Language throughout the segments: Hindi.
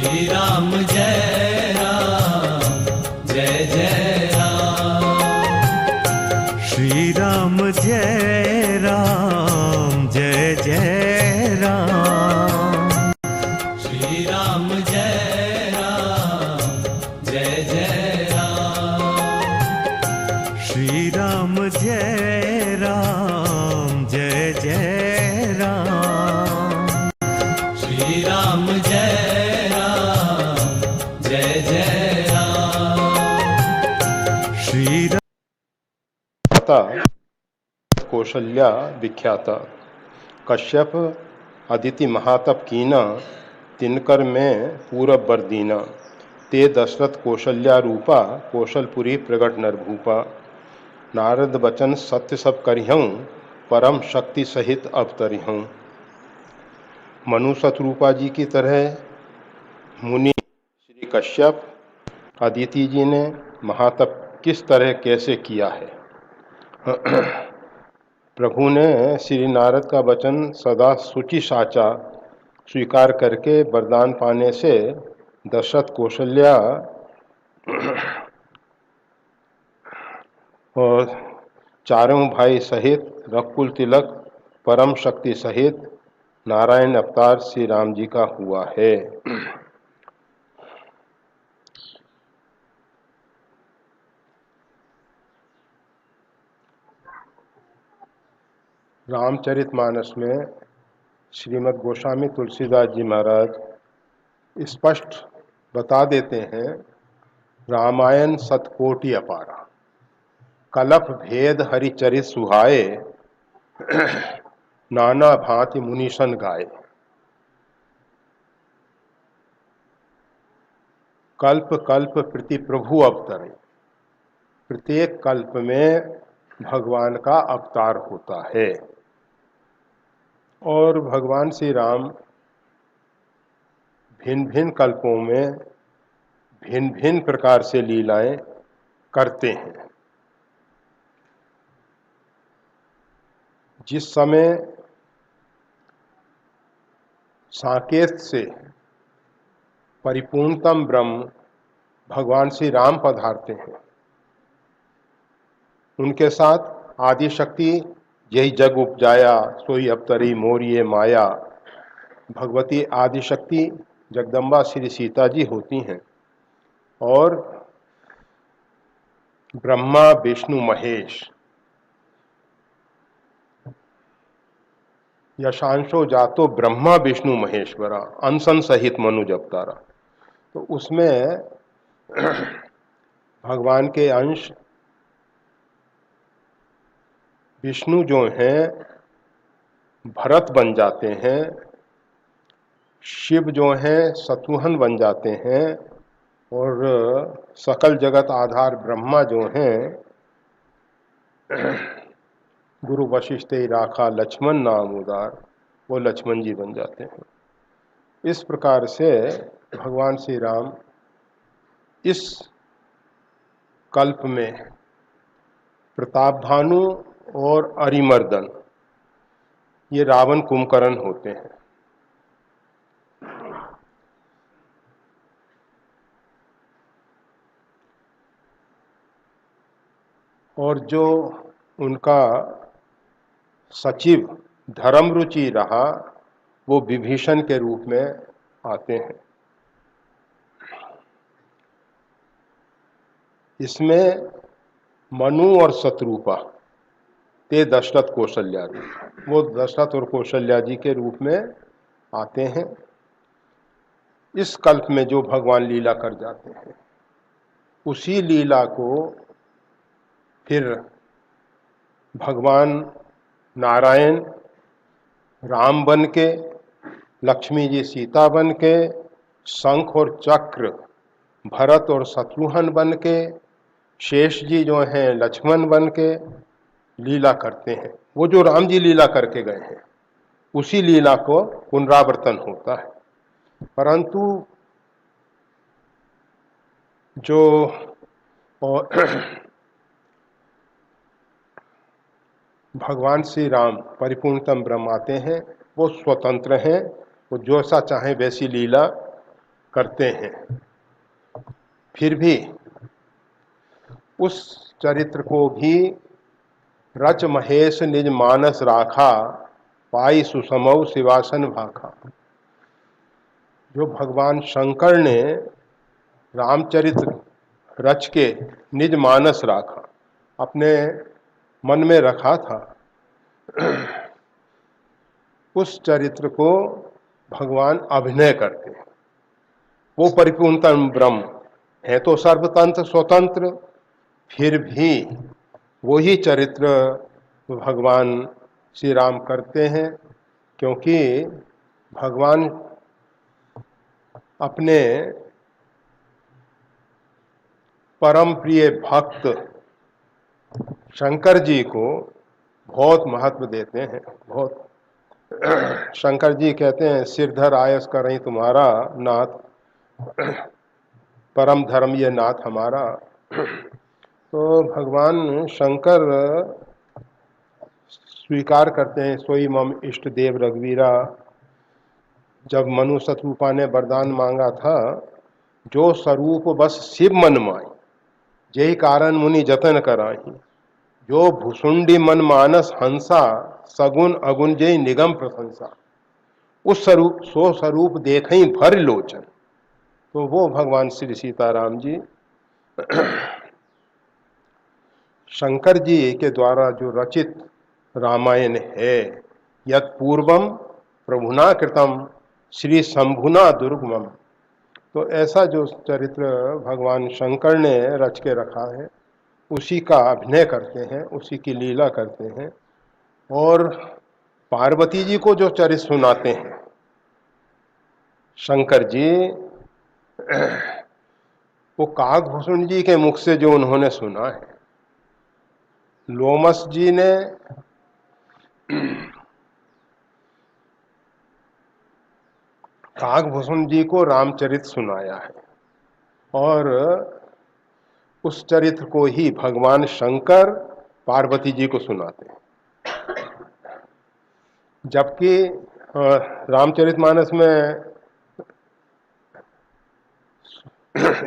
श्री राम जय राम जय जय राम। श्री राम जय राम जय जय राम। श्री राम जय राम जय जय राम। श्री राम जय राम जय जय राम। श्री राम जय राम जय जय राम। श्री माता कौशल्या विख्याता। कश्यप अदिति महातप कीना, तिनकर में पूरब बरदीना। ते दशरथ कौशल्या रूपा, कौशलपुरी प्रगट नरभूपा। नारद बचन सत्य सब करिहूँ, परम शक्ति सहित अवतरिहूँ। मनु शतरूपा जी की तरह मुनि श्री कश्यप अदिति जी ने महातप किस तरह कैसे किया है। प्रभु ने श्री नारद का वचन सदा शुचि साचा स्वीकार करके वरदान पाने से दशरथ कौशल्या और चारों भाई सहित रकुल तिलक परम शक्ति सहित नारायण अवतार श्री राम जी का हुआ है। रामचरितमानस में श्रीमद् गोस्वामी तुलसीदास जी महाराज स्पष्ट बता देते हैं, रामायण सतकोटि अपारा, कलप भेद हरिचरित सुहाए, नाना भांति मुनीशन गाए। कल्प कल्प प्रति प्रभु अवतरे, प्रत्येक कल्प में भगवान का अवतार होता है। और भगवान श्री राम भिन्न भिन्न कल्पों में भिन्न भिन्न प्रकार से लीलाएं करते हैं। जिस समय साकेत से परिपूर्णतम ब्रह्म भगवान श्री राम पधारते हैं, उनके साथ आदि शक्ति यही जग उपजाया सोई अवतरी मोरिये माया, भगवती आदि शक्ति जगदम्बा श्री सीता जी होती हैं। और ब्रह्मा विष्णु महेश यशांशो जातो ब्रह्मा विष्णु महेश्वरा, अनशन सहित मनुज अवतारा। तो उसमें भगवान के अंश विष्णु जो हैं भरत बन जाते हैं, शिव जो हैं शत्रुघ्न बन जाते हैं, और सकल जगत आधार ब्रह्मा जो हैं गुरु वशिष्ठ राखा लक्ष्मण नाम उदार, वो लक्ष्मण जी बन जाते हैं। इस प्रकार से भगवान श्री राम इस कल्प में प्रताप भानु और अरिमर्दन ये रावण कुंभकर्ण होते हैं। और जो उनका सचिव धर्म रुचि रहा वो विभीषण के रूप में आते हैं। इसमें मनु और शत्रुपा ते दशरथ कौशल्या जी, वो दशरथ और कौशल्या जी के रूप में आते हैं। इस कल्प में जो भगवान लीला कर जाते हैं उसी लीला को फिर भगवान नारायण राम बन के, लक्ष्मी जी सीता बन के, शंख और चक्र भरत और शत्रुघ्न बन के, शेष जी जो हैं लक्ष्मण बन के लीला करते हैं। वो जो राम जी लीला करके गए हैं उसी लीला को पुनरावर्तन होता है। परंतु जो भगवान श्री राम परिपूर्णतम ब्रह्म आते हैं वो स्वतंत्र हैं, वो जैसा चाहे वैसी लीला करते हैं, फिर भी उस चरित्र को भी रच महेश निज मानस राखा, पाई सुसमौ शिवासन भाखा। जो भगवान शंकर ने रामचरित्र रच के निज मानस राखा, अपने मन में रखा था, उस चरित्र को भगवान अभिनय करते हैं। वो परिपूर्णतम ब्रह्म है तो सर्वतंत्र स्वतंत्र, फिर भी वही चरित्र भगवान श्री राम करते हैं, क्योंकि भगवान अपने परम प्रिय भक्त शंकर जी को बहुत महत्व देते हैं। बहुत शंकर जी कहते हैं, सिरधर आयस करहीं तुम्हारा नाथ, परम धर्म ये नाथ हमारा। तो भगवान शंकर स्वीकार करते हैं, सोई मम इष्ट देव रघुवीरा। जब मनु शतरूपा ने वरदान मांगा था, जो स्वरूप बस शिव मन माई, जेहि कारण मुनि जतन कराही। जो भुसुंडी मन मानस हंसा, सगुन अगुन जय निगम प्रशंसा। उस स्वरूप सो स्वरूप देखई भर लोचन। तो वो भगवान श्री सीताराम जी शंकर जी के द्वारा जो रचित रामायण है, यत् पूर्वम प्रभुना कृतम श्री शंभुना दुर्गमम। तो ऐसा जो चरित्र भगवान शंकर ने रच के रखा है, उसी का अभिनय करते हैं, उसी की लीला करते हैं। और पार्वती जी को जो चरित्र सुनाते हैं शंकर जी, वो काकभूषण जी के मुख से जो उन्होंने सुना है। लोमस जी ने काकभूषण जी को रामचरित सुनाया है, और उस चरित्र को ही भगवान शंकर पार्वती जी को सुनाते हैं। जबकि रामचरितमानस में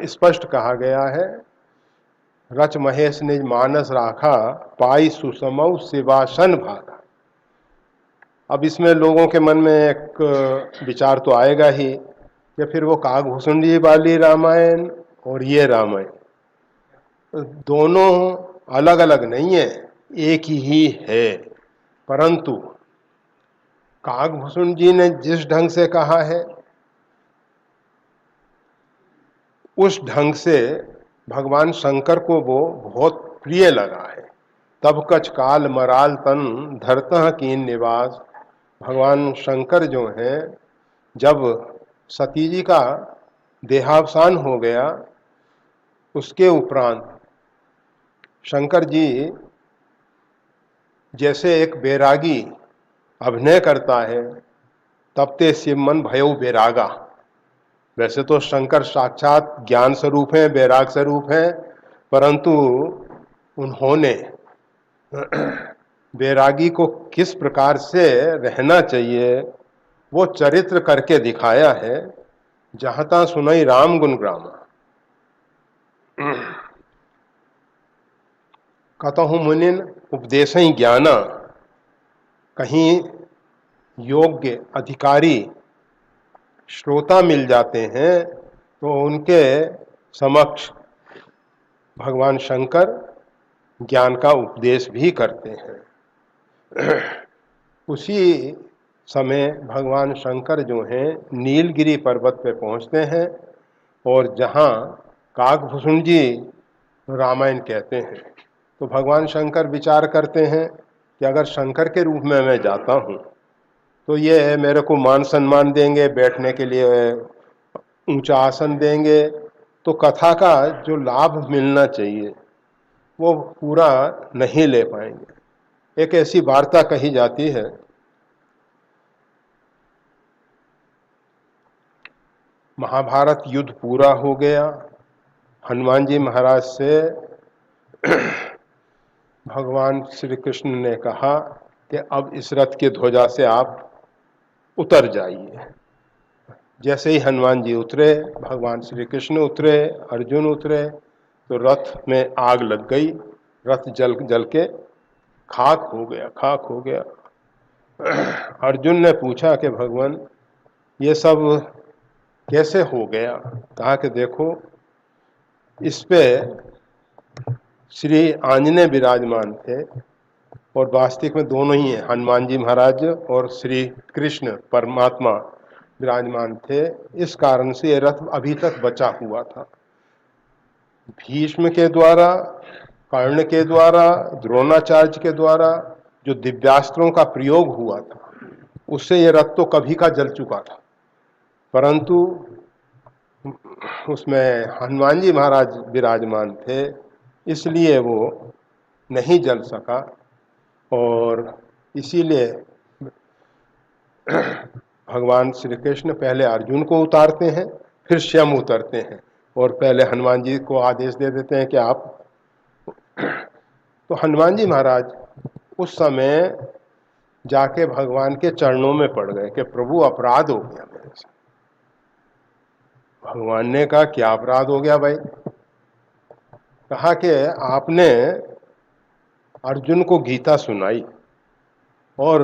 स्पष्ट कहा गया है, रच महेश निज मानस राखा, पाई सुसमौ शिवासन भागा। अब इसमें लोगों के मन में एक विचार तो आएगा ही कि फिर वो काकभूषण जी वाली रामायण और ये रामायण दोनों अलग अलग नहीं है, एक ही है। परंतु काकभूषण जी ने जिस ढंग से कहा है, उस ढंग से भगवान शंकर को वो बहुत प्रिय लगा है। तब कछ काल मराल तन धरतः कीन निवास। भगवान शंकर जो हैं, जब सती जी का देहावसान हो गया, उसके उपरांत शंकर जी जैसे एक बैरागी अभिनय करता है, तब ते शिव मन भयउ बैरागा। वैसे तो शंकर साक्षात ज्ञान स्वरूप हैं, बैराग स्वरूप हैं, परंतु उन्होंने बैरागी को किस प्रकार से रहना चाहिए वो चरित्र करके दिखाया है। जहाँ तहाँ सुनई राम गुण ग्रामा, कतहु मुनिन उपदेशई ज्ञाना। कहीं योग्य अधिकारी श्रोता मिल जाते हैं तो उनके समक्ष भगवान शंकर ज्ञान का उपदेश भी करते हैं। उसी समय भगवान शंकर जो हैं नीलगिरी पर्वत पे पहुंचते हैं, और जहां काकभूषण जी रामायण कहते हैं, तो भगवान शंकर विचार करते हैं कि अगर शंकर के रूप में मैं जाता हूं तो ये मेरे को मान सम्मान देंगे, बैठने के लिए ऊंचा आसन देंगे, तो कथा का जो लाभ मिलना चाहिए वो पूरा नहीं ले पाएंगे। एक ऐसी वार्ता कही जाती है, महाभारत युद्ध पूरा हो गया, हनुमान जी महाराज से भगवान श्री कृष्ण ने कहा कि अब इस रथ की ध्वजा से आप उतर जाइए। जैसे ही हनुमान जी उतरे, भगवान श्री कृष्ण उतरे, अर्जुन उतरे, तो रथ में आग लग गई, रथ जल जल के खाक हो गया, खाक हो गया। अर्जुन ने पूछा कि भगवान ये सब कैसे हो गया? कहा कि देखो, इस पे श्री आंजनेय विराजमान थे, और वास्तविक में दोनों ही हैं, हनुमान जी महाराज और श्री कृष्ण परमात्मा विराजमान थे। इस कारण से ये रथ अभी तक बचा हुआ था। भीष्म के द्वारा, कर्ण के द्वारा, द्रोणाचार्य के द्वारा जो दिव्यास्त्रों का प्रयोग हुआ था, उससे ये रथ तो कभी का जल चुका था, परंतु उसमें हनुमान जी महाराज विराजमान थे, इसलिए वो नहीं जल सका। और इसीलिए भगवान श्री कृष्ण पहले अर्जुन को उतारते हैं, फिर स्वयं उतरते हैं, और पहले हनुमान जी को आदेश दे देते हैं कि आप। तो हनुमान जी महाराज उस समय जाके भगवान के चरणों में पड़ गए कि प्रभु अपराध हो गया मेरे से। भगवान ने कहा क्या अपराध हो गया भाई? कहा कि आपने अर्जुन को गीता सुनाई और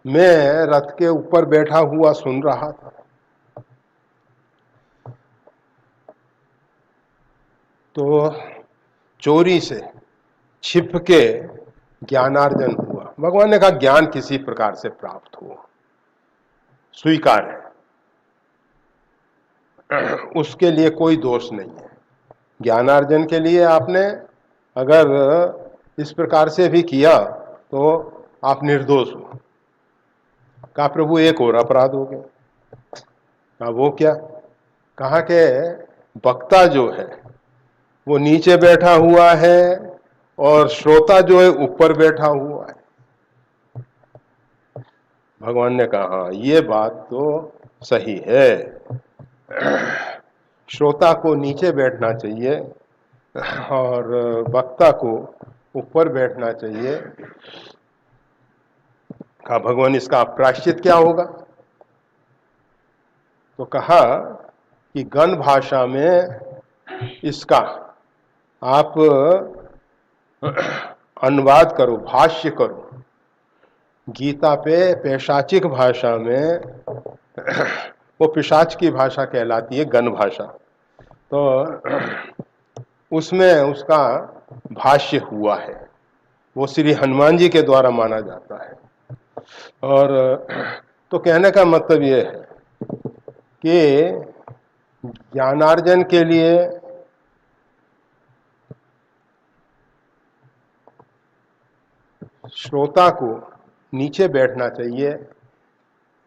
मैं रथ के ऊपर बैठा हुआ सुन रहा था, तो चोरी से छिप के ज्ञानार्जन हुआ। भगवान ने कहा ज्ञान किसी प्रकार से प्राप्त हो स्वीकार है, उसके लिए कोई दोष नहीं है। ज्ञानार्जन के लिए आपने अगर इस प्रकार से भी किया तो आप निर्दोष हो। कहा प्रभु एक और अपराध हो गया। कहा वो क्या? कहा कि वक्ता जो है वो नीचे बैठा हुआ है और श्रोता जो है ऊपर बैठा हुआ है। भगवान ने कहा हाँ ये बात तो सही है, श्रोता को नीचे बैठना चाहिए और वक्ता को ऊपर बैठना चाहिए। कहा भगवान इसका प्रायश्चित क्या होगा? तो कहा कि गण भाषा में इसका आप अनुवाद करो, भाष्य करो। गीता पे पैशाचिक भाषा में वो पिशाच की भाषा कहलाती है, गण भाषा, तो उसमें उसका भाष्य हुआ है, वो श्री हनुमान जी के द्वारा माना जाता है। और तो कहने का मतलब ये है कि ज्ञानार्जन के लिए श्रोता को नीचे बैठना चाहिए।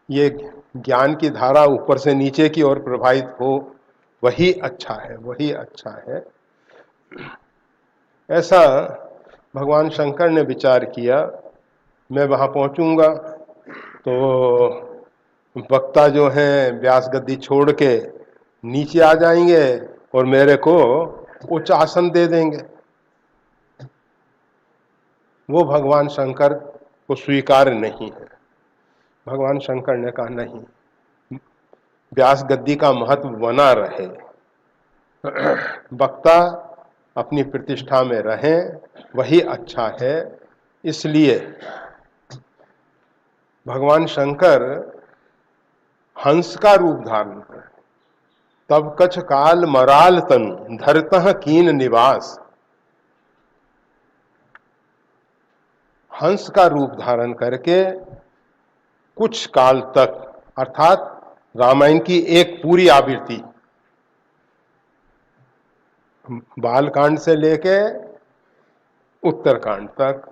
ये ज्ञान की धारा ऊपर से नीचे की ओर प्रवाहित हो, वही अच्छा है, वही अच्छा है। ऐसा भगवान शंकर ने विचार किया। मैं वहाँ पहुँचूंगा तो वक्ता जो हैं व्यास गद्दी छोड़ के नीचे आ जाएंगे और मेरे को उच्च आसन दे देंगे। वो भगवान शंकर को स्वीकार नहीं है। भगवान शंकर ने कहा नहीं, व्यास गद्दी का महत्व बना रहे, वक्ता अपनी प्रतिष्ठा में रहें, वही अच्छा है। इसलिए भगवान शंकर हंस का रूप धारण कर, तब कछ काल मराल तनु धरतः कीन निवास। हंस का रूप धारण करके कुछ काल तक, अर्थात रामायण की एक पूरी आवृत्ति, बालकांड से लेके उत्तरकांड तक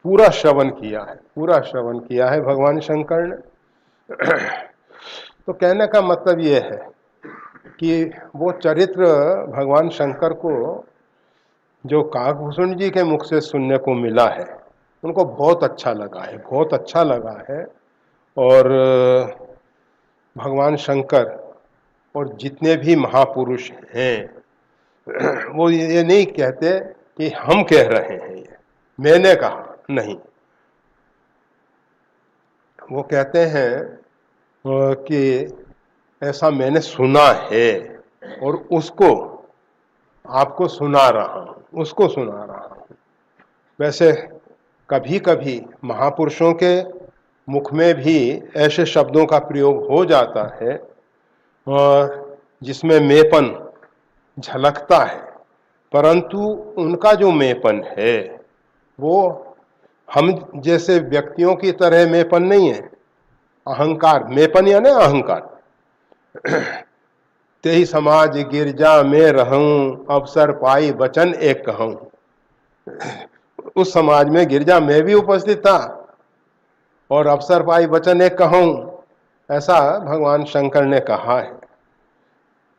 पूरा श्रवण किया है, पूरा श्रवण किया है भगवान शंकर ने। तो कहने का मतलब ये है कि वो चरित्र भगवान शंकर को जो काकभूषण जी के मुख से सुनने को मिला है, उनको बहुत अच्छा लगा है, बहुत अच्छा लगा है। और भगवान शंकर और जितने भी महापुरुष हैं वो ये नहीं कहते कि हम कह रहे हैं, ये मैंने कहा, नहीं। वो कहते हैं कि ऐसा मैंने सुना है और उसको आपको सुना रहा हूं, उसको सुना रहा हूं। वैसे कभी कभी महापुरुषों के मुख में भी ऐसे शब्दों का प्रयोग हो जाता है और जिसमें मेपन झलकता है, परंतु उनका जो मेपन है वो हम जैसे व्यक्तियों की तरह मेपन नहीं है। अहंकार, मेपन यानी अहंकार। तेहि समाज गिरजा में रहूं, अवसर पाई वचन एक कहूं। उस समाज में गिरजा में भी उपस्थित था और अवसर पाई वचन एक कहूं, ऐसा भगवान शंकर ने कहा है।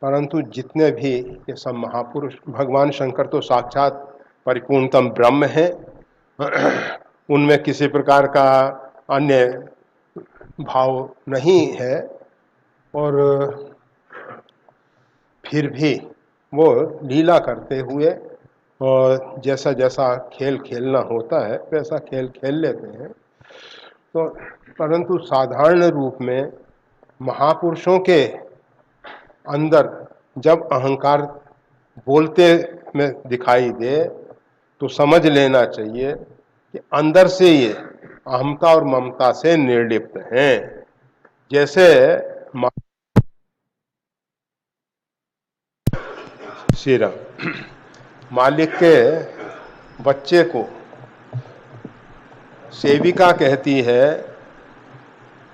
परंतु जितने भी ये सब महापुरुष, भगवान शंकर तो साक्षात परिपूर्णतम ब्रह्म है, उनमें किसी प्रकार का अन्य भाव नहीं है, और फिर भी वो लीला करते हुए और जैसा जैसा खेल खेलना होता है वैसा खेल खेल लेते हैं। तो परंतु साधारण रूप में महापुरुषों के अंदर जब अहंकार बोलते में दिखाई दे तो समझ लेना चाहिए कि अंदर से ये अहमता और ममता से निर्लिप्त हैं। जैसे श्री राम, मालिक के बच्चे को सेविका कहती है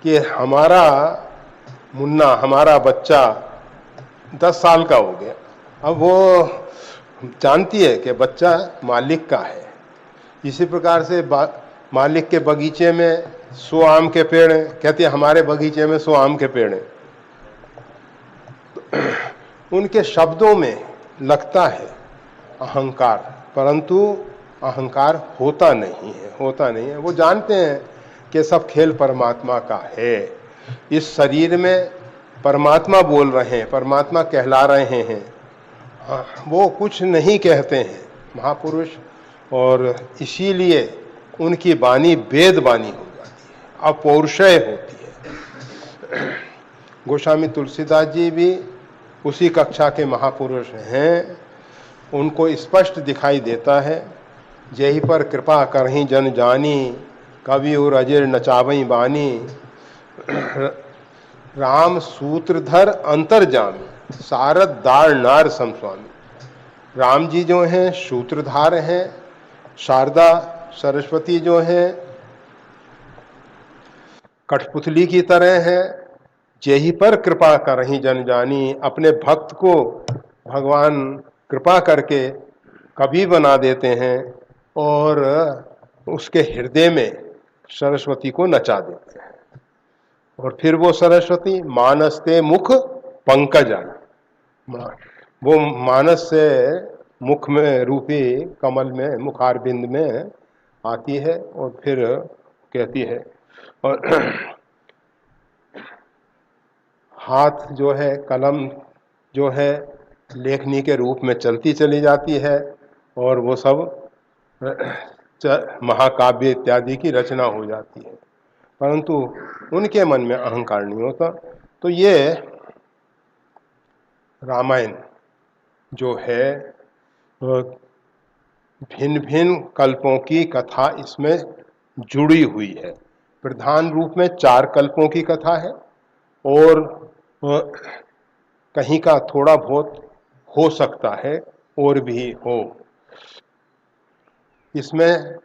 कि हमारा मुन्ना, हमारा बच्चा 10 साल का हो गया। अब वो जानती है कि बच्चा मालिक का है। इसी प्रकार से मालिक के बगीचे में 100 आम के पेड़ हैं, कहती है हमारे बगीचे में 100 आम के पेड़ हैं। उनके शब्दों में लगता है अहंकार, परंतु अहंकार होता नहीं है, होता नहीं है। वो जानते हैं कि सब खेल परमात्मा का है। इस शरीर में परमात्मा बोल रहे हैं, परमात्मा कहला रहे हैं, वो कुछ नहीं कहते हैं महापुरुष, और इसीलिए उनकी वाणी वेद वाणी हो जाती है, अपौरुषेय होती है। गोस्वामी तुलसीदास जी भी उसी कक्षा के महापुरुष हैं। उनको स्पष्ट दिखाई देता है, जेहि पर कृपा करहीं जन जानी, कवि और अजर नचावई बानी। राम सूत्रधर अंतर्जामी, सारद दार नार समस्वामी। राम जी जो हैं सूत्रधार हैं, शारदा सरस्वती जो हैं कठपुतली की तरह है। जेहि पर कृपा करहीं जन जानी, अपने भक्त को भगवान कृपा करके कवि बना देते हैं और उसके हृदय में सरस्वती को नचा देते हैं। और फिर वो सरस्वती मानसते मुख पंकजान, वो मानस से मुख में रूपी कमल में मुखारबिंद में आती है और फिर कहती है, और हाथ जो है, कलम जो है लेखनी के रूप में चलती चली जाती है और वो सब महाकाव्य इत्यादि की रचना हो जाती है, परंतु उनके मन में अहंकार नहीं होता। तो ये रामायण जो है भिन्न भिन्न कल्पों की कथा इसमें जुड़ी हुई है। प्रधान रूप में 4 कल्पों की कथा है और कहीं का थोड़ा बहुत हो सकता है और भी हो। इसमें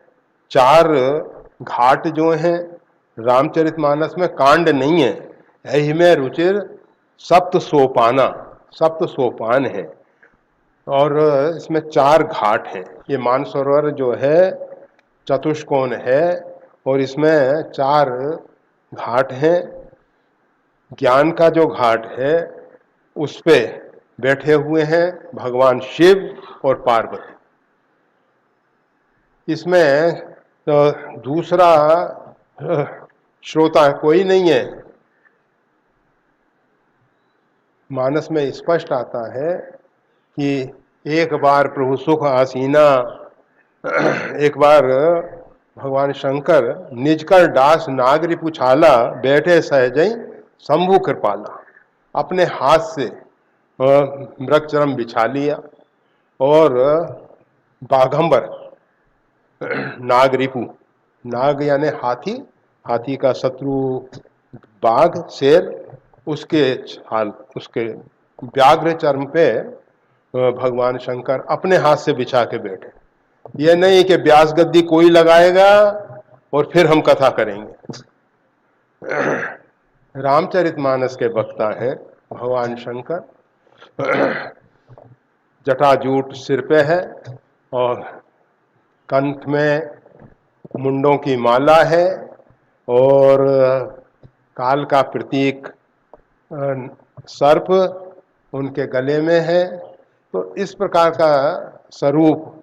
4 घाट जो हैं रामचरितमानस में कांड नहीं है, यही में रुचिर सप्त सोपाना, 7 सोपान है और इसमें 4 घाट हैं। ये मानसरोवर जो है चतुष्कोण है और इसमें 4 घाट हैं। ज्ञान का जो घाट है उस पे बैठे हुए हैं भगवान शिव और पार्वती। इसमें दूसरा श्रोता कोई नहीं है। मानस में स्पष्ट आता है कि एक बार प्रभु सुख आसीना, एक बार भगवान शंकर निजकर दास नागरी पुछाला, बैठे सहजई शंभु कृपाला। अपने हाथ से मृगचर्म बिछा लिया और बाघंबर नाग रिपु, नाग यानी हाथी, हाथी का शत्रु बाघ शेर, उसके छाल, उसके व्याघ्र चर्म पे भगवान शंकर अपने हाथ से बिछा के बैठे। ये नहीं कि व्यास गद्दी कोई लगाएगा और फिर हम कथा करेंगे। रामचरितमानस के वक्ता है भगवान शंकर। जटाजूट सिर पे है और कंठ में मुंडों की माला है और काल का प्रतीक सर्प उनके गले में है। तो इस प्रकार का स्वरूप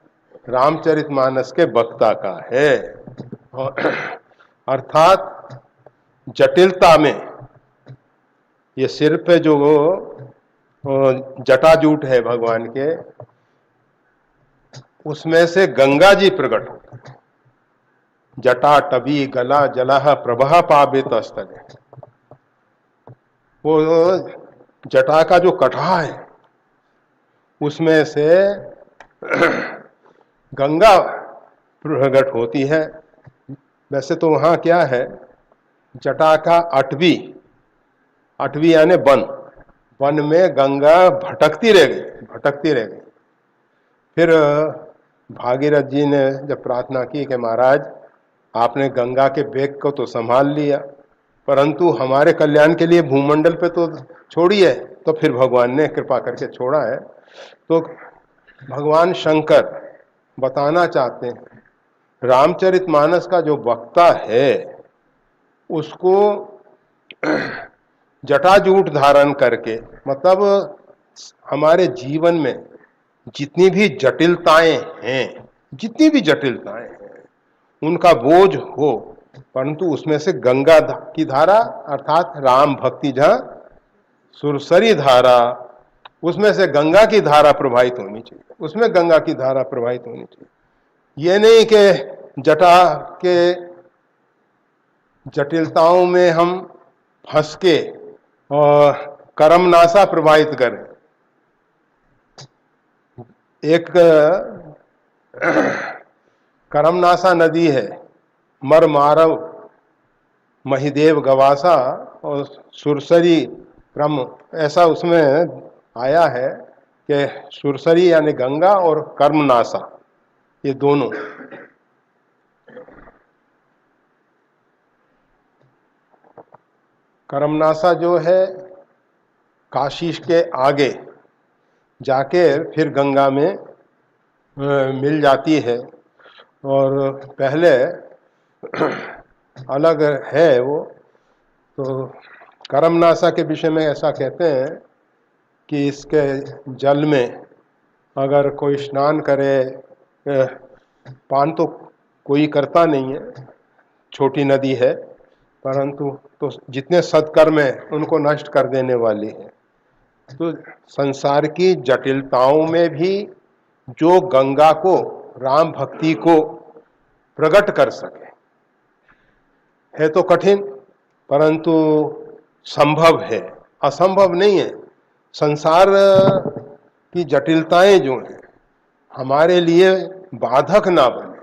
रामचरितमानस के वक्ता का है। अर्थात जटिलता में ये सिर पे जो जटाजूट है भगवान के, उसमें से गंगा जी प्रकट होते। जटा टबी गला जलह प्रभा पावित स्थले, वो जटा का जो कटहा है उसमें से गंगा प्रकट होती है। वैसे तो वहां क्या है, जटा का अटवी, अटवी यानी वन, वन में गंगा भटकती रह गई, भटकती रह गई। फिर भागीरथ जी ने जब प्रार्थना की कि महाराज आपने गंगा के वेग को तो संभाल लिया, परंतु हमारे कल्याण के लिए भूमंडल पे तो छोड़िए, तो फिर भगवान ने कृपा करके छोड़ा है। तो भगवान शंकर बताना चाहते हैं रामचरितमानस का जो वक्ता है उसको जटाजूट धारण करके, मतलब हमारे जीवन में जितनी भी जटिलताएं हैं, जितनी भी जटिलताएं हैं उनका बोझ हो, परंतु उसमें से गंगा की धारा अर्थात राम भक्ति जहां सुरसरी धारा, उसमें से गंगा की धारा प्रवाहित होनी चाहिए, उसमें गंगा की धारा प्रवाहित होनी चाहिए। ये नहीं कि जटा के जटिलताओं में हम फंस के और कर्मनाशा प्रवाहित करें। एक कर्मनाशा नदी है, मर मारव महिदेव गवासा और सुरसरी क्रम, ऐसा उसमें आया है कि सुरसरी यानी गंगा और कर्मनाशा ये दोनों। कर्मनाशा जो है काशी के आगे जाके फिर गंगा में मिल जाती है, और पहले अलग है वो। तो कर्मनाशा के विषय में ऐसा कहते हैं कि इसके जल में अगर कोई स्नान करे, पान तो कोई करता नहीं है, छोटी नदी है, परंतु तो जितने सत्कर्म हैं उनको नष्ट कर देने वाली है। तो संसार की जटिलताओं में भी जो गंगा को, राम भक्ति को प्रकट कर सके, है तो कठिन परंतु संभव है, असंभव नहीं है। संसार की जटिलताएं जो हैं हमारे लिए बाधक ना बने।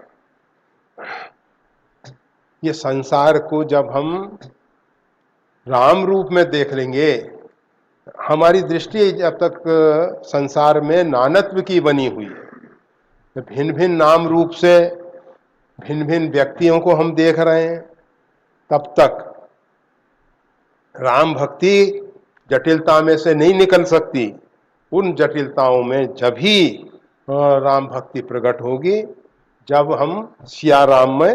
ये संसार को जब हम राम रूप में देख लेंगे, हमारी दृष्टि जब तक संसार में नानत्व की बनी हुई है, भिन्न भिन्न नाम रूप से भिन्न भिन्न व्यक्तियों को हम देख रहे हैं, तब तक राम भक्ति जटिलता में से नहीं निकल सकती। उन जटिलताओं में जब ही राम भक्ति प्रकट होगी जब हम सिया राम में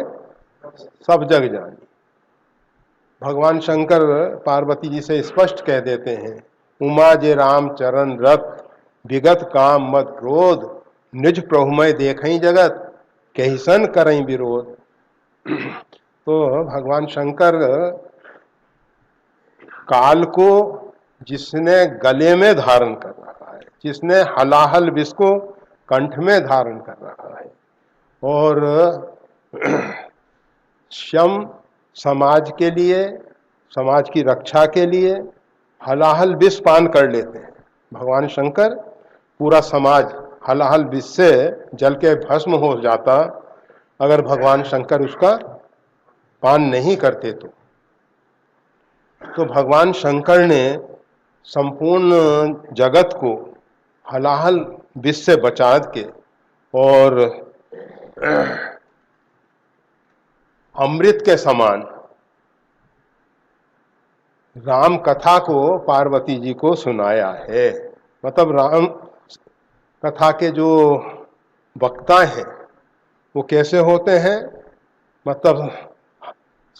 सब जग जाने। भगवान शंकर पार्वती जी से स्पष्ट कह देते हैं, उमा जे राम चरण रत विगत काम मत क्रोध, निज प्रभुमय देखई जगत कहिसन करई विरोध। तो भगवान शंकर काल को जिसने गले में धारण कर रखा है, जिसने हलाहल विष को कंठ में धारण कर रखा है, और स्वयं समाज के लिए, समाज की रक्षा के लिए हलाहल विष पान कर लेते हैं। भगवान शंकर पूरा समाज हलाहल विष से जल के भस्म हो जाता अगर भगवान शंकर उसका पान नहीं करते तो भगवान शंकर ने संपूर्ण जगत को हलाहल विष से बचा के और अमृत के समान राम कथा को पार्वती जी को सुनाया है। मतलब राम कथा के जो वक्ता हैं वो कैसे होते हैं, मतलब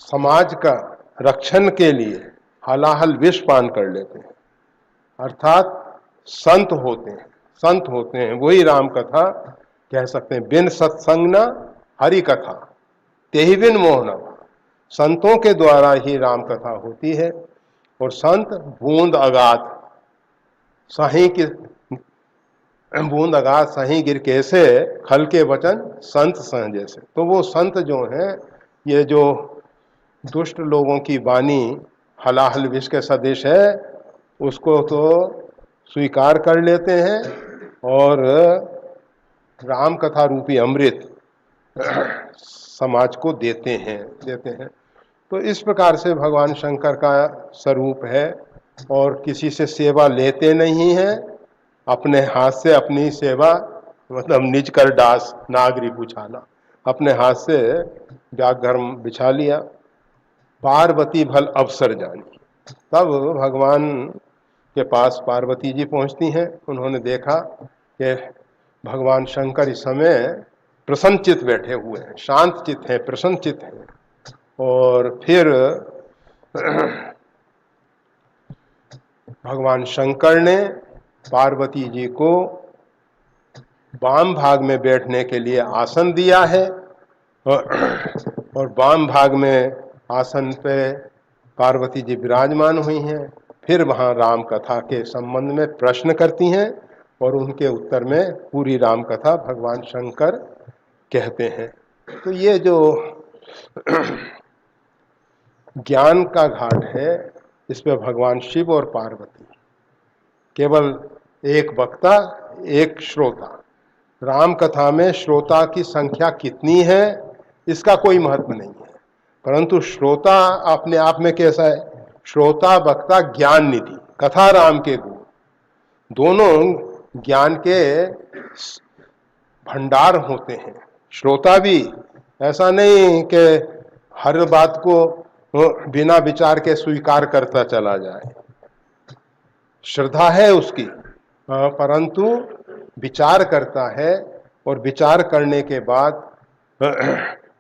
समाज का रक्षण के लिए हलाहल विष पान कर लेते हैं, अर्थात संत होते हैं। वही राम कथा कह सकते हैं। बिन सत्संग न हरि कथा तेहि बिन मोहन। संतों के द्वारा ही राम कथा होती है। और संत बूंद अगाध सही गिर कैसे खल के वचन संत सह जैसे। तो वो संत जो हैं, ये जो दुष्ट लोगों की वाणी हलाहल विष के सदृश है, उसको तो स्वीकार कर लेते हैं और राम कथा रूपी अमृत समाज को देते हैं। तो इस प्रकार से भगवान शंकर का स्वरूप है। और किसी से सेवा लेते नहीं हैं, अपने हाथ से अपनी सेवा, मतलब निज कर दास नागरी पुछाला, अपने हाथ से व्याघ्रम बिछा लिया। पार्वती भल अवसर जानी। तब भगवान के पास पार्वती जी पहुंचती हैं। उन्होंने देखा कि भगवान शंकर इस समय प्रसन्नचित बैठे हुए हैं, शांत चित हैं, प्रसन्नचित हैं। और फिर भगवान शंकर ने पार्वती जी को वाम भाग में बैठने के लिए आसन दिया है। और वाम भाग में आसन पे पार्वती जी विराजमान हुई हैं। फिर वहाँ राम कथा के संबंध में प्रश्न करती हैं और उनके उत्तर में पूरी राम कथा भगवान शंकर कहते हैं। तो ये जो ज्ञान का घाट है, इसमें भगवान शिव और पार्वती, केवल एक वक्ता एक श्रोता। राम कथा में श्रोता की संख्या कितनी है इसका कोई महत्व नहीं है, परंतु श्रोता अपने आप में कैसा है, श्रोता वक्ता ज्ञान निधि, कथा राम के गुण, दोनों ज्ञान के भंडार होते हैं। श्रोता भी ऐसा नहीं कि हर बात को बिना विचार के स्वीकार करता चला जाए, श्रद्धा है उसकी, परंतु विचार करता है। और विचार करने के बाद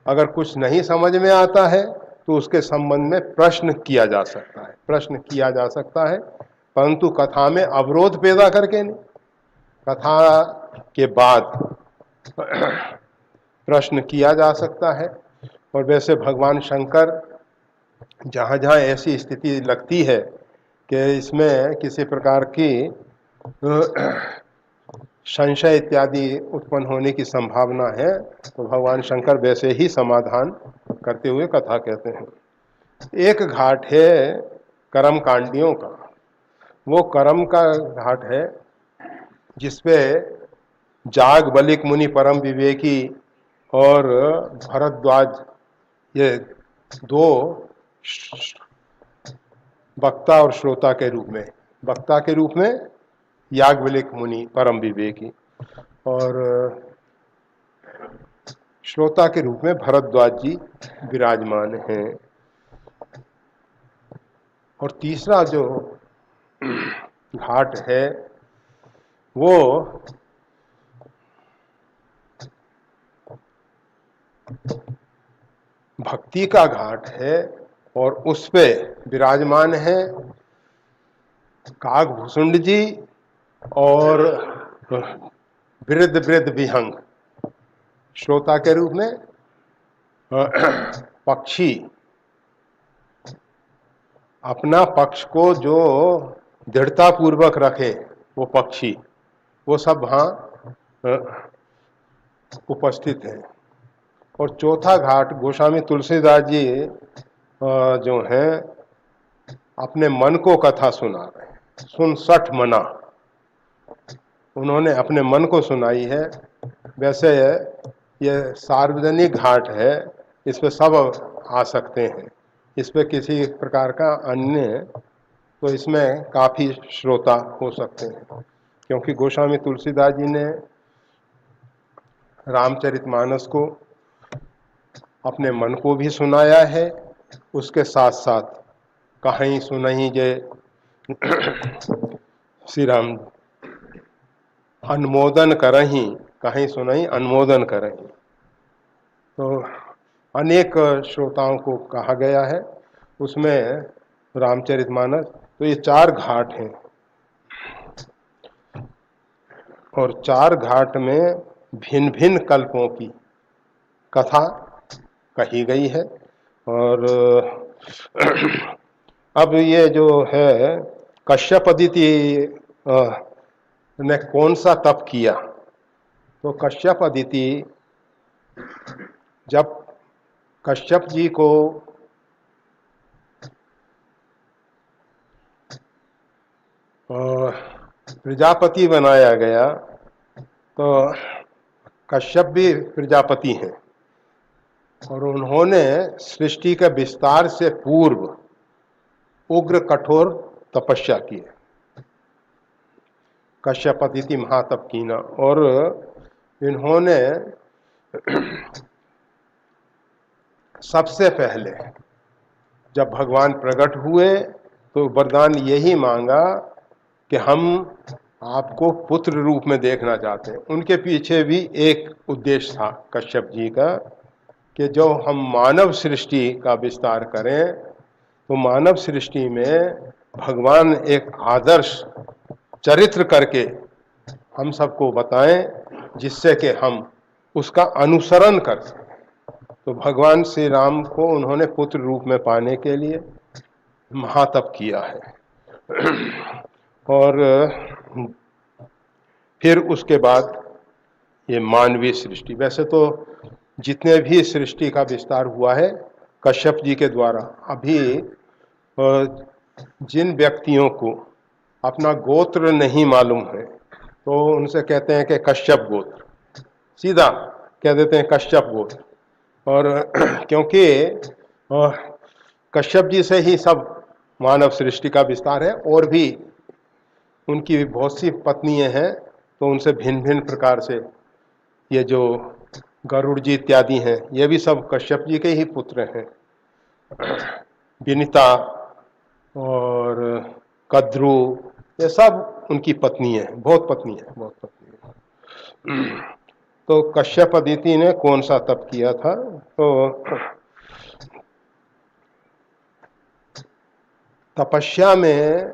अगर कुछ नहीं समझ में आता है तो उसके संबंध में प्रश्न किया जा सकता है, परंतु कथा में अवरोध पैदा करके नहीं। कथा के बाद प्रश्न किया जा सकता है। और वैसे भगवान शंकर जहाँ जहाँ ऐसी स्थिति लगती है कि इसमें किसी प्रकार की संशय इत्यादि उत्पन्न होने की संभावना है, तो भगवान शंकर वैसे ही समाधान करते हुए कथा कहते हैं। एक घाट है कर्म कांडियों का। वो कर्म का घाट है जिसपे जागबलिक मुनि परम विवेकी और भरद्वाज, ये दो वक्ता और श्रोता के रूप में, वक्ता के रूप में याज्ञवल्क्य मुनि परम विवेकी और श्रोता के रूप में भरद्वाज जी विराजमान हैं। और तीसरा जो घाट है वो भक्ति का घाट है और उस पे विराजमान है काकभूषुंड जी और वृद्ध विहंग, श्रोता के रूप में पक्षी, अपना पक्ष को जो दृढ़ता पूर्वक रखे वो पक्षी, वो सब वहाँ उपस्थित हैं। और चौथा घाट गोस्वामी तुलसीदास जी जो हैं अपने मन को कथा सुना रहे हैं। सुन सठ मना, उन्होंने अपने मन को सुनाई है। वैसे ये सार्वजनिक घाट है, इस पे सब आ सकते हैं, इस पे किसी प्रकार का अन्य, तो इसमें काफी श्रोता हो सकते हैं, क्योंकि गोस्वामी तुलसीदास जी ने रामचरितमानस को अपने मन को भी सुनाया है, उसके साथ साथ कहीं सुनही जय श्री राम अनुमोदन करही, कहीं सुनही अनुमोदन करही। तो अनेक श्रोताओं को कहा गया है उसमें रामचरितमानस। तो ये 4 घाट हैं और 4 घाट में भिन्न भिन्न कल्पों की कथा कही गई है। और अब ये जो है कश्यप अदिति ने कौन सा तप किया, तो कश्यप अदिति जब कश्यप जी को प्रजापति बनाया गया, तो कश्यप भी प्रजापति हैं और उन्होंने सृष्टि के विस्तार से पूर्व उग्र कठोर तपस्या की है, कश्यप अदिति महातप कीना। और इन्होंने सबसे पहले जब भगवान प्रकट हुए तो वरदान यही मांगा कि हम आपको पुत्र रूप में देखना चाहते हैं। उनके पीछे भी एक उद्देश्य था कश्यप जी का कि जो हम मानव सृष्टि का विस्तार करें तो मानव सृष्टि में भगवान एक आदर्श चरित्र करके हम सबको बताएं, जिससे कि हम उसका अनुसरण कर सकें। तो भगवान श्री राम को उन्होंने पुत्र रूप में पाने के लिए महातप किया है। और फिर उसके बाद ये मानवीय सृष्टि, वैसे तो जितने भी सृष्टि का विस्तार हुआ है कश्यप जी के द्वारा। अभी जिन व्यक्तियों को अपना गोत्र नहीं मालूम है तो उनसे कहते हैं कि कश्यप गोत्र, सीधा कह देते हैं कश्यप गोत्र। और क्योंकि कश्यप जी से ही सब मानव सृष्टि का विस्तार है, और भी उनकी बहुत सी पत्नियां हैं, तो उनसे भिन्न भिन्न प्रकार से ये जो गरुड़ जी इत्यादि हैं ये भी सब कश्यप जी के ही पुत्र हैं। विनीता और कद्रु ये सब उनकी पत्नी है, बहुत पत्नी है, बहुत पत्नी है। तो कश्यप अदिति ने कौन सा तप किया था, तो तपस्या में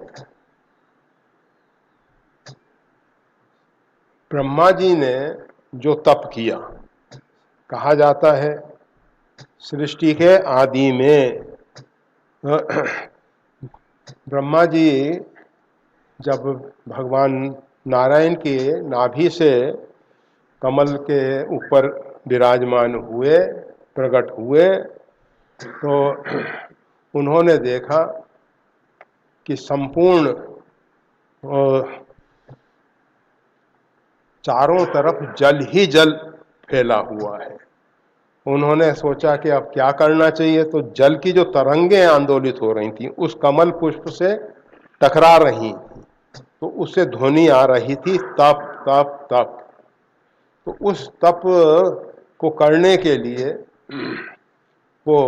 ब्रह्मा जी ने जो तप किया, कहा जाता है सृष्टि के आदि में ब्रह्मा जी जब भगवान नारायण के नाभि से कमल के ऊपर विराजमान हुए, प्रकट हुए, तो उन्होंने देखा कि संपूर्ण चारों तरफ जल ही जल फैला हुआ है। उन्होंने सोचा कि अब क्या करना चाहिए, तो जल की जो तरंगें आंदोलित हो रही थी उस कमल पुष्प से टकरा रही थी, तो उससे ध्वनि आ रही थी तप तप तप। तो उस तप को करने के लिए वो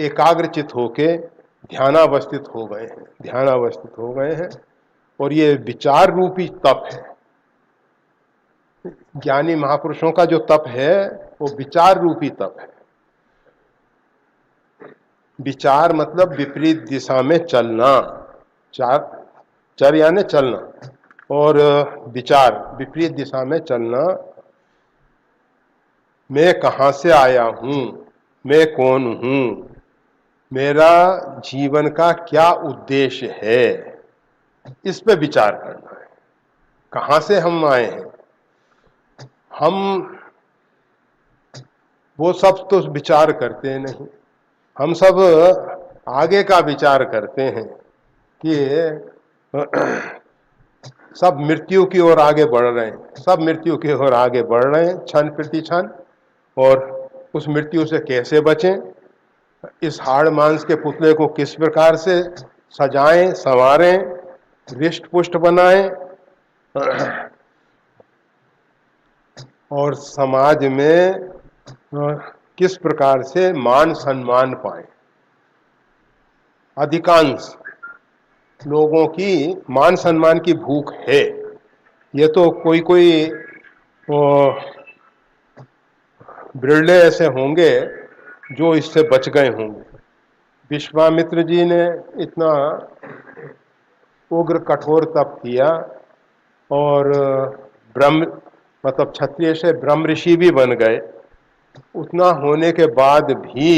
एकाग्रचित होके ध्यानावस्थित हो गए हैं, ध्यानावस्थित हो गए हैं। और ये विचार रूपी तप है। ज्ञानी महापुरुषों का जो तप है वो विचार रूपी तप है। विचार मतलब विपरीत दिशा में चलना, चर यानी चलना, और विचार विपरीत दिशा में चलना। मैं कहाँ से आया हूँ, मैं कौन हूँ, मेरा जीवन का क्या उद्देश्य है, इस पे विचार करना है। कहाँ से हम आए हैं, हम वो सब तो विचार करते नहीं, हम सब आगे का विचार करते हैं कि सब मृत्यु की ओर आगे बढ़ रहे हैं, सब मृत्यु की ओर आगे बढ़ रहे हैं क्षण प्रति क्षण, और उस मृत्यु से कैसे बचें, इस हाड़ मांस के पुतले को किस प्रकार से सजाएं, संवारें, रिष्ट पुष्ट बनाएं और समाज में किस प्रकार से मान सम्मान पाएं। अधिकांश लोगों की मान सम्मान की भूख है। ये तो कोई कोई बिरले ऐसे होंगे जो इससे बच गए होंगे। विश्वामित्र जी ने इतना उग्र कठोर तप किया और ब्रह्म मतलब क्षत्रिय से ब्रह्म ऋषि भी बन गए। उतना होने के बाद भी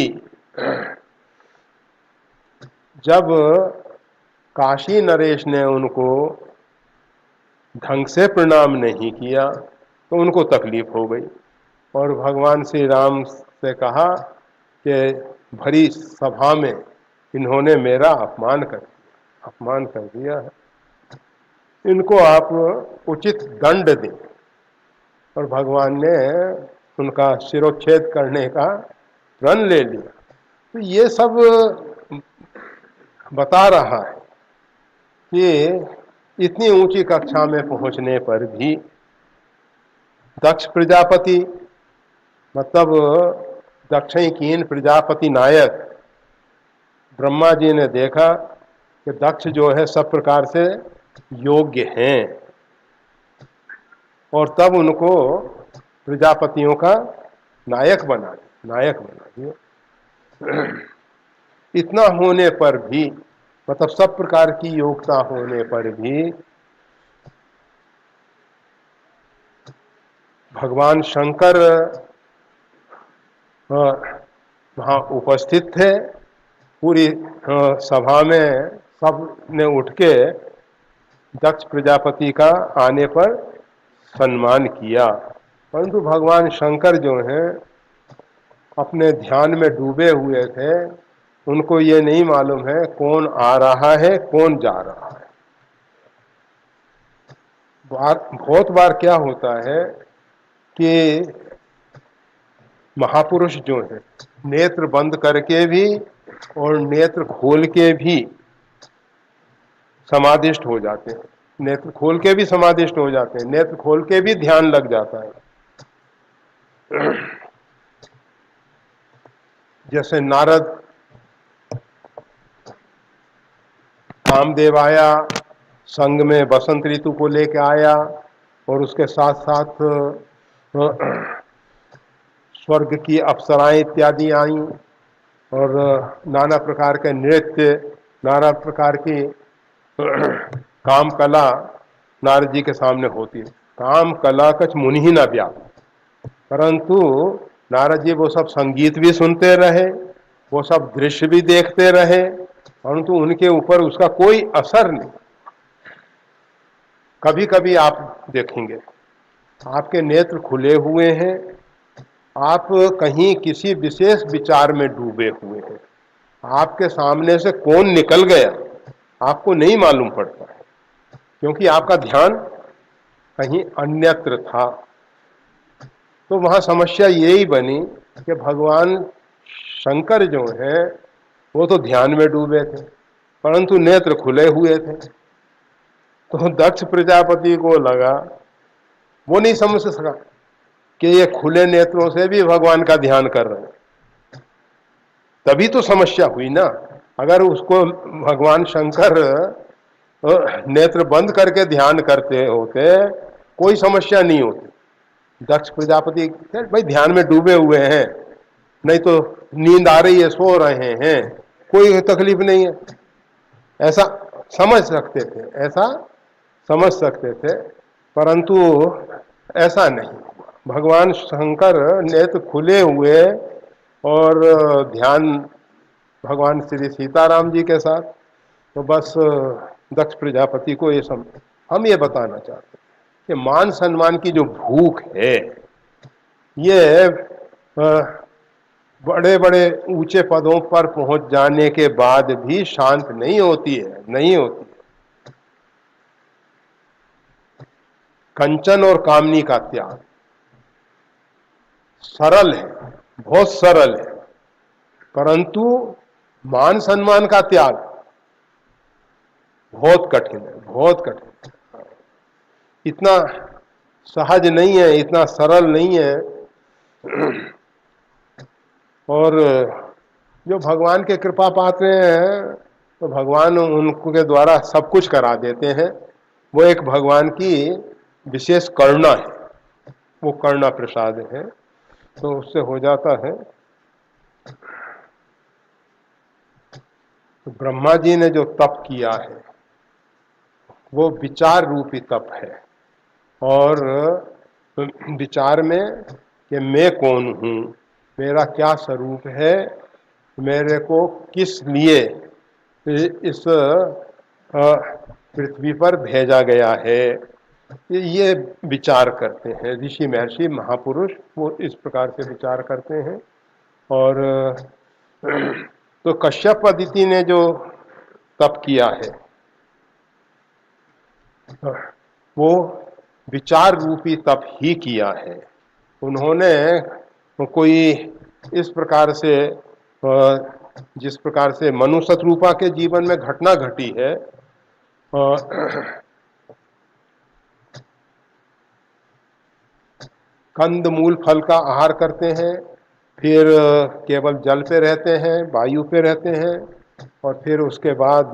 जब काशी नरेश ने उनको ढंग से प्रणाम नहीं किया तो उनको तकलीफ हो गई और भगवान श्री राम से कहा कि भरी सभा में इन्होंने मेरा अपमान कर दिया है, इनको आप उचित दंड दें। और भगवान ने उनका शिरोच्छेद करने का प्रण ले लिया। तो ये सब बता रहा है कि इतनी ऊंची कक्षा में पहुंचने पर भी दक्ष प्रजापति मतलब दक्षिणकीन प्रजापति नायक ब्रह्मा जी ने देखा कि दक्ष जो है सब प्रकार से योग्य हैं और तब उनको प्रजापतियों का नायक बना दिया। इतना होने पर भी मतलब सब प्रकार की योग्यता होने पर भी भगवान शंकर वहाँ उपस्थित थे। पूरी सभा में सब ने उठ के दक्ष प्रजापति का आने पर सम्मान किया, परंतु भगवान शंकर जो हैं अपने ध्यान में डूबे हुए थे। उनको ये नहीं मालूम है कौन आ रहा है कौन जा रहा है। बहुत बार क्या होता है कि महापुरुष जो है नेत्र बंद करके भी और नेत्र खोल के भी समाधिष्ट हो जाते हैं, नेत्र खोल के भी समाधिष्ट हो जाते हैं, नेत्र खोल के भी ध्यान लग जाता है। जैसे नारद कामदेव आया, संग में बसंत ऋतु को लेके आया और उसके साथ साथ स्वर्ग की अप्सराएं इत्यादि आई और नाना प्रकार के नृत्य, नाना प्रकार की काम कला नारद जी के सामने होती है। काम कला कछ मुनि ही न व्याप, परंतु नारद जी वो सब संगीत भी सुनते रहे, वो सब दृश्य भी देखते रहे, परंतु उनके ऊपर उसका कोई असर नहीं। कभी कभी आप देखेंगे आपके नेत्र खुले हुए हैं, आप कहीं किसी विशेष विचार में डूबे हुए हैं, आपके सामने से कौन निकल गया आपको नहीं मालूम पड़ता है, क्योंकि आपका ध्यान कहीं अन्यत्र था। तो वहां समस्या यही बनी कि भगवान शंकर जो है वो तो ध्यान में डूबे थे परंतु नेत्र खुले हुए थे। तो दक्ष प्रजापति को लगा, वो नहीं समझ सका कि ये खुले नेत्रों से भी भगवान का ध्यान कर रहे हैं। तभी तो समस्या हुई ना। अगर उसको भगवान शंकर नेत्र बंद करके ध्यान करते होते कोई समस्या नहीं होती। दक्ष प्रजापति भाई ध्यान में डूबे हुए हैं, नहीं तो नींद आ रही है सो रहे हैं, कोई तकलीफ नहीं है, ऐसा समझ सकते थे, ऐसा समझ सकते थे, परंतु ऐसा नहीं। भगवान शंकर नेत्र खुले हुए और ध्यान भगवान श्री सीताराम जी के साथ। तो बस दक्ष प्रजापति को ये हम ये बताना चाहते हैं कि मान सम्मान की जो भूख है ये बड़े बड़े ऊंचे पदों पर पहुंच जाने के बाद भी शांत नहीं होती है, नहीं होती। कंचन और कामनी का त्याग सरल है, बहुत सरल है, परंतु मान सम्मान का त्याग बहुत कठिन है, बहुत कठिन है। इतना सहज नहीं है, इतना सरल नहीं है। और जो भगवान के कृपा पात्र हैं तो भगवान उनके द्वारा सब कुछ करा देते हैं। वो एक भगवान की विशेष करुणा है, वो करुणा प्रसाद है, तो उससे हो जाता है। तो ब्रह्मा जी ने जो तप किया है वो विचार रूपी तप है। और विचार में कि मैं कौन हूँ, मेरा क्या स्वरूप है, मेरे को किस लिए इस पृथ्वी पर भेजा गया है, ये विचार करते हैं ऋषि महर्षि महापुरुष, वो इस प्रकार से विचार करते हैं। और तो कश्यप अदिति ने जो तप किया है वो विचार रूपी तप ही किया है। उन्होंने कोई इस प्रकार से जिस प्रकार से मनु शत्रुपा के जीवन में घटना घटी है, कंद मूल फल का आहार करते हैं, फिर केवल जल पे रहते हैं, वायु पे रहते हैं, और फिर उसके बाद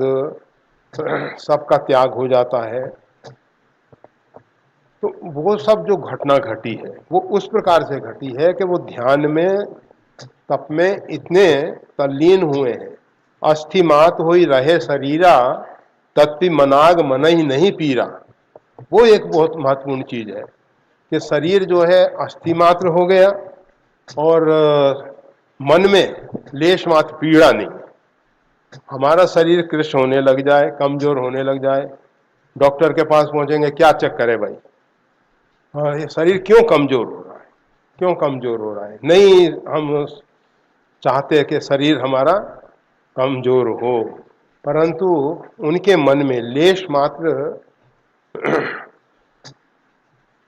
सबका त्याग हो जाता है। तो वो सब जो घटना घटी है वो उस प्रकार से घटी है कि वो ध्यान में तप में इतने तल्लीन हुए हैं। अस्थि मात होई रहे शरीरा, तत्पि मनाग मन ही नहीं पीरा। वो एक बहुत महत्वपूर्ण चीज है कि शरीर जो है अस्थि मात्र हो गया और मन में लेश मात्र पीड़ा नहीं। हमारा शरीर कृष्ण होने लग जाए, कमजोर होने लग जाए, डॉक्टर के पास पहुंचेंगे, क्या चक्कर है भाई, ये शरीर क्यों कमजोर हो रहा है, क्यों कमजोर हो रहा है? नहीं, हम चाहते हैं कि शरीर हमारा कमजोर हो, परंतु उनके मन में लेश मात्र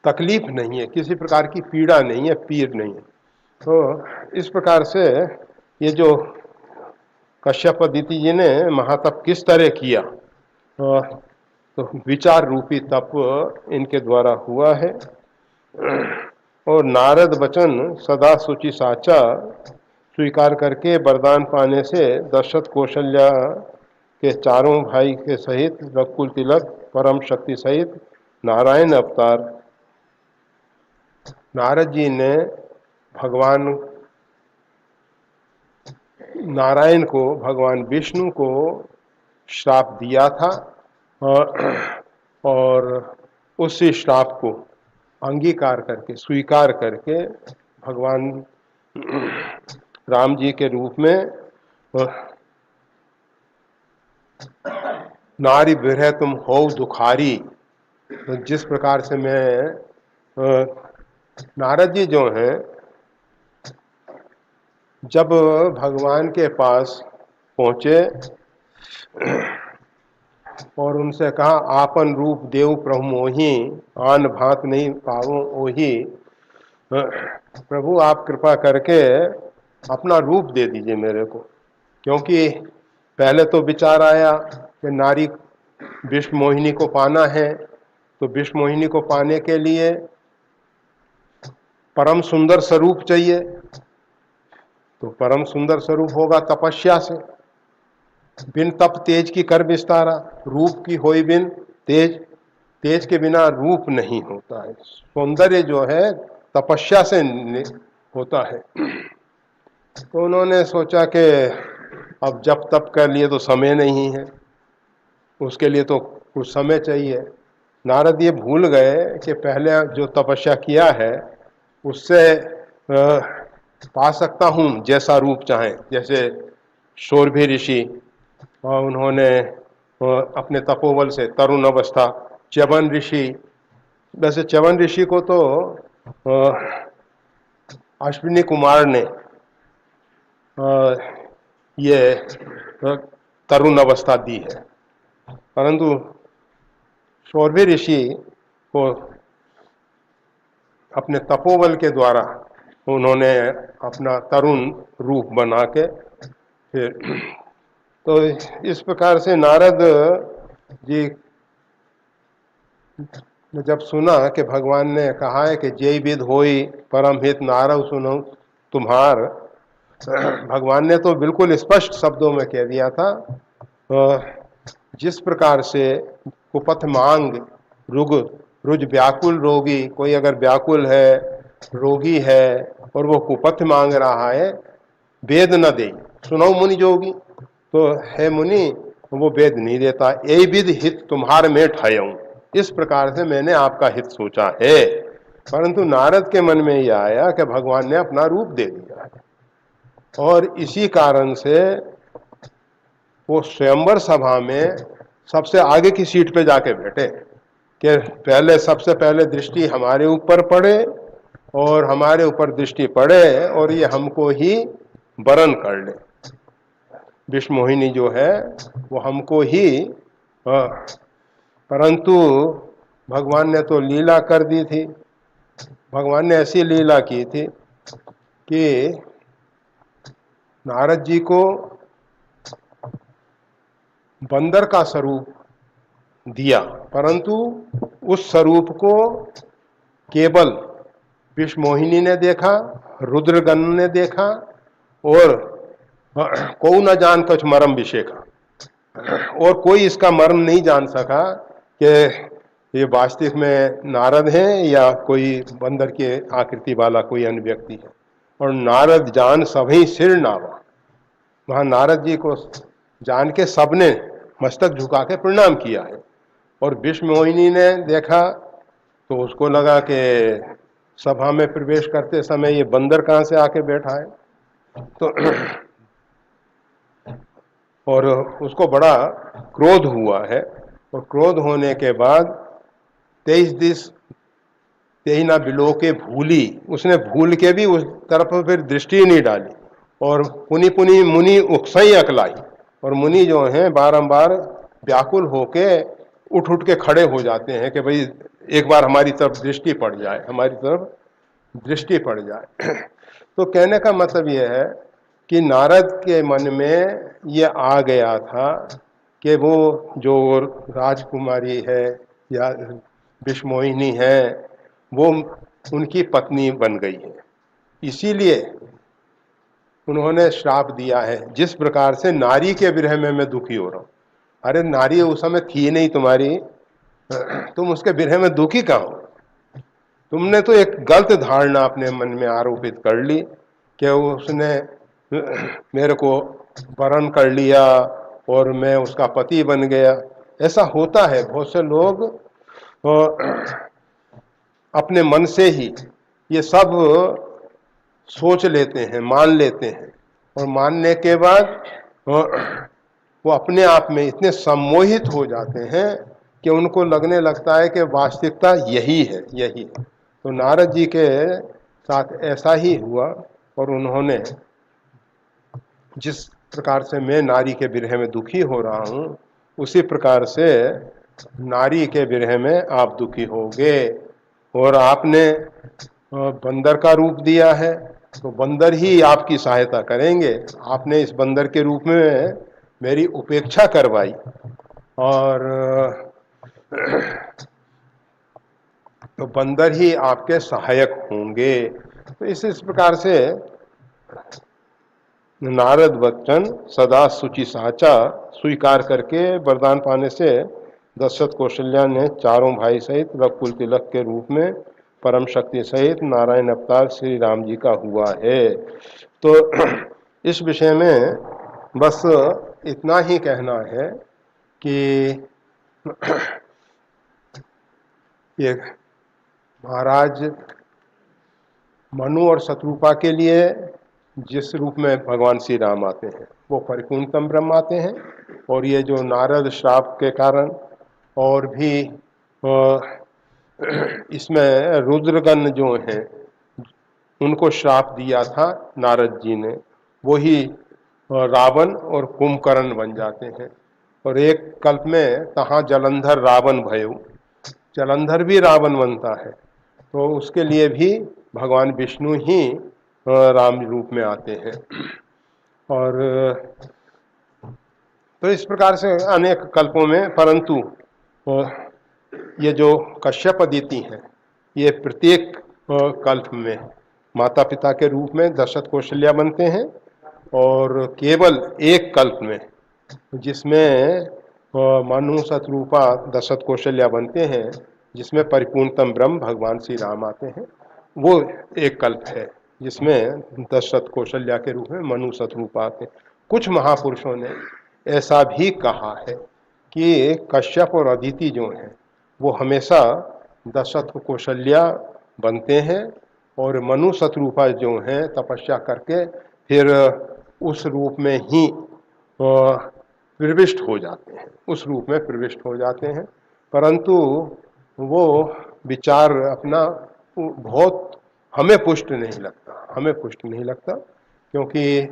तकलीफ नहीं है, किसी प्रकार की पीड़ा नहीं है, पीर नहीं है। तो इस प्रकार से ये जो कश्यप अदिति जी ने महातप किस तरह किया, तो विचार रूपी तप इनके द्वारा हुआ है। और नारद वचन सदा सुचि साचा स्वीकार करके वरदान पाने से दशरथ कौशल्या के चारों भाई के सहित रघुकुल तिलक परम शक्ति सहित नारायण अवतार नारद जी ने भगवान नारायण को, भगवान विष्णु को श्राप दिया था, और उसी श्राप को अंगीकार करके, स्वीकार करके भगवान राम जी के रूप में नारी विरह तुम हो दुखारी, तो जिस प्रकार से मैं नारद जी जो हैं जब भगवान के पास पहुंचे और उनसे कहा आपन रूप देव प्रभु मोही, आन भांत नहीं पावो ओही, प्रभु आप कृपा करके अपना रूप दे दीजिए मेरे को। क्योंकि पहले तो विचार आया कि नारी विष्णु मोहिनी को पाना है, तो विष्णु मोहिनी को पाने के लिए परम सुंदर स्वरूप चाहिए, तो परम सुंदर स्वरूप होगा तपस्या से। बिन तप तेज की कर विस्तारा, रूप की होई बिन तेज, तेज के बिना रूप नहीं होता है। सौंदर्य जो है तपस्या से होता है। तो उन्होंने सोचा कि अब जब तप कर लिए तो समय नहीं है, उसके लिए तो कुछ समय चाहिए। नारद ये भूल गए कि पहले जो तपस्या किया है उससे पा सकता हूँ जैसा रूप चाहे। जैसे शोरभी ऋषि, और उन्होंने अपने तपोबल से तरुण अवस्था, च्यवन ऋषि, वैसे च्यवन ऋषि को तो अश्विनी कुमार ने ये तरुण अवस्था दी है, परंतु शौरभी ऋषि को अपने तपोबल के द्वारा उन्होंने अपना तरुण रूप बना के फिर तो इस प्रकार से नारद जी ने जब सुना कि भगवान ने कहा है कि जय विद होई परम हित नारद सुनो तुम्हार, भगवान ने तो बिल्कुल स्पष्ट शब्दों में कह दिया था। जिस प्रकार से कुपथ मांग रुग रुज व्याकुल रोगी, कोई अगर व्याकुल है, रोगी है और वो कुपथ मांग रहा है, वेद न दे सुनो मुनि जोगी, तो हे मुनि वो वेद नहीं देता। ए विद हित तुम्हार में ठायऊं, इस प्रकार से मैंने आपका हित सोचा है। परंतु नारद के मन में यह आया कि भगवान ने अपना रूप दे दिया है, और इसी कारण से वो स्वयंवर सभा में सबसे आगे की सीट पे जाके बैठे कि पहले सबसे पहले दृष्टि हमारे ऊपर पड़े और हमारे ऊपर दृष्टि पड़े और ये हमको ही वरण कर ले। विष्णु मोहिनी जो है वो हमको ही, परंतु भगवान ने तो लीला कर दी थी। भगवान ने ऐसी लीला की थी कि नारद जी को बंदर का स्वरूप दिया, परंतु उस स्वरूप को केवल विष्णु मोहिनी ने देखा, रुद्रगण ने देखा, और को न जान कुछ मर्म विषय का, और कोई इसका मर्म नहीं जान सका कि ये वास्तविक में नारद हैं या कोई बंदर के आकृति वाला कोई अन्य व्यक्ति है। और नारद जान सभी सिर नावा, वहां नारद जी को जान के सबने मस्तक झुका के प्रणाम किया है। और विष्णु मोहिनी ने देखा तो उसको लगा कि सभा में प्रवेश करते समय ये बंदर कहाँ से आके बैठा है, तो और उसको बड़ा क्रोध हुआ है। और क्रोध होने के बाद 23 दिस तेहिना बिलो के भूली, उसने भूल के भी उस तरफ फिर दृष्टि नहीं डाली। और पुनि पुनि मुनि उकसई अकलाई, और मुनि जो हैं बारंबार व्याकुल होके उठ उठ के खड़े हो जाते हैं कि भाई एक बार हमारी तरफ दृष्टि पड़ जाए, हमारी तरफ दृष्टि पड़ जाए। तो कहने का मतलब यह है कि नारद के मन में यह आ गया था कि वो जो राजकुमारी है या विष्णु मोहिनी है वो उनकी पत्नी बन गई है, इसीलिए उन्होंने श्राप दिया है। जिस प्रकार से नारी के विरह में मैं दुखी हो रहा हूं, अरे नारी उस समय थी नहीं तुम्हारी, तुम उसके विरह में दुखी कहाँ हो? तुमने तो एक गलत धारणा अपने मन में आरोपित कर ली कि उसने मेरे को वरण कर लिया और मैं उसका पति बन गया। ऐसा होता है, बहुत से लोग अपने मन से ही ये सब सोच लेते हैं, मान लेते हैं, और मानने के बाद वो अपने आप में इतने सम्मोहित हो जाते हैं कि उनको लगने लगता है कि वास्तविकता यही है, यही है। तो नारद जी के साथ ऐसा ही हुआ, और उन्होंने जिस प्रकार से मैं नारी के विरह में दुखी हो रहा हूँ, उसी प्रकार से नारी के विरह में आप दुखी होगे। और आपने बंदर का रूप दिया है, तो बंदर ही आपकी सहायता करेंगे। आपने इस बंदर के रूप में मेरी उपेक्षा करवाई, और तो बंदर ही आपके सहायक होंगे। तो इस प्रकार से नारद वचन सदा सुचि साचा स्वीकार करके वरदान पाने से दशरथ कौशल्या ने चारों भाई सहित रघुकुल तिलक के रूप में परम शक्ति सहित नारायण अवतार श्री राम जी का हुआ है। तो इस विषय में बस इतना ही कहना है कि ये महाराज मनु और शत्रुपा के लिए जिस रूप में भगवान श्री राम आते हैं वो परिपूर्णतम ब्रह्म आते हैं, और ये जो नारद श्राप के कारण और भी इसमें रुद्रगण जो हैं उनको श्राप दिया था नारद जी ने, वही रावण और कुंभकर्ण बन जाते हैं। और एक कल्प में तहाँ जलंधर रावण भयो, जलंधर भी रावण बनता है, तो उसके लिए भी भगवान विष्णु ही राम रूप में आते हैं। और तो इस प्रकार से अनेक कल्पों में, परंतु ये जो कश्यप अदिति हैं, ये प्रत्येक कल्प में माता पिता के रूप में दशरथ कौशल्या बनते हैं, और केवल एक कल्प में जिसमें मनु शतरूपा दशरथ कौशल्या बनते हैं, जिसमें परिपूर्णतम ब्रह्म भगवान श्री राम आते हैं, वो एक कल्प है जिसमें दशरथ कौशल्या के रूप में मनु शतरूपा आते हैं। कुछ महापुरुषों ने ऐसा भी कहा है कि कश्यप और अदिति जो हैं वो हमेशा दशरथ कौशल्या बनते हैं, और मनु शतरूपा जो हैं तपस्या करके फिर उस रूप में ही प्रविष्ट हो जाते हैं, उस रूप में प्रविष्ट हो जाते हैं। परंतु वो विचार अपना बहुत हमें पुष्ट नहीं लगता, हमें पुष्ट नहीं लगता, क्योंकि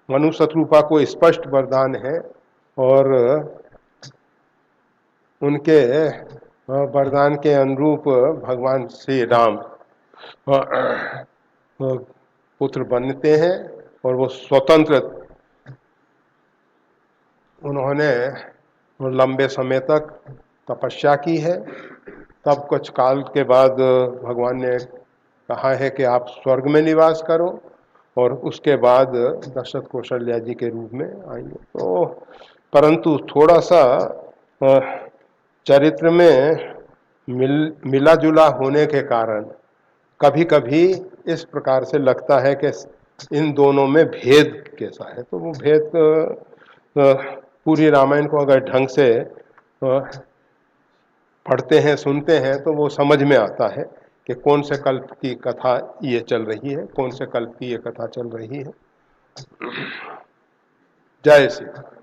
मनु शतरूपा को स्पष्ट वरदान है, और उनके वरदान के अनुरूप भगवान श्री राम पुत्र बनते हैं, और वो स्वतंत्र, उन्होंने लंबे समय तक तपस्या की है। तब कुछ काल के बाद भगवान ने कहा है कि आप स्वर्ग में निवास करो, और उसके बाद दशरथ कौशल्या जी के रूप में आएंगे। तो परंतु थोड़ा सा चरित्र में मिला जुला होने के कारण कभी कभी इस प्रकार से लगता है कि इन दोनों में भेद कैसा है। तो वो भेद पूरी रामायण को अगर ढंग से पढ़ते हैं, सुनते हैं, तो वो समझ में आता है कि कौन से कल्प की कथा ये चल रही है, कौन से कल्प की ये कथा चल रही है। जय श्री राम।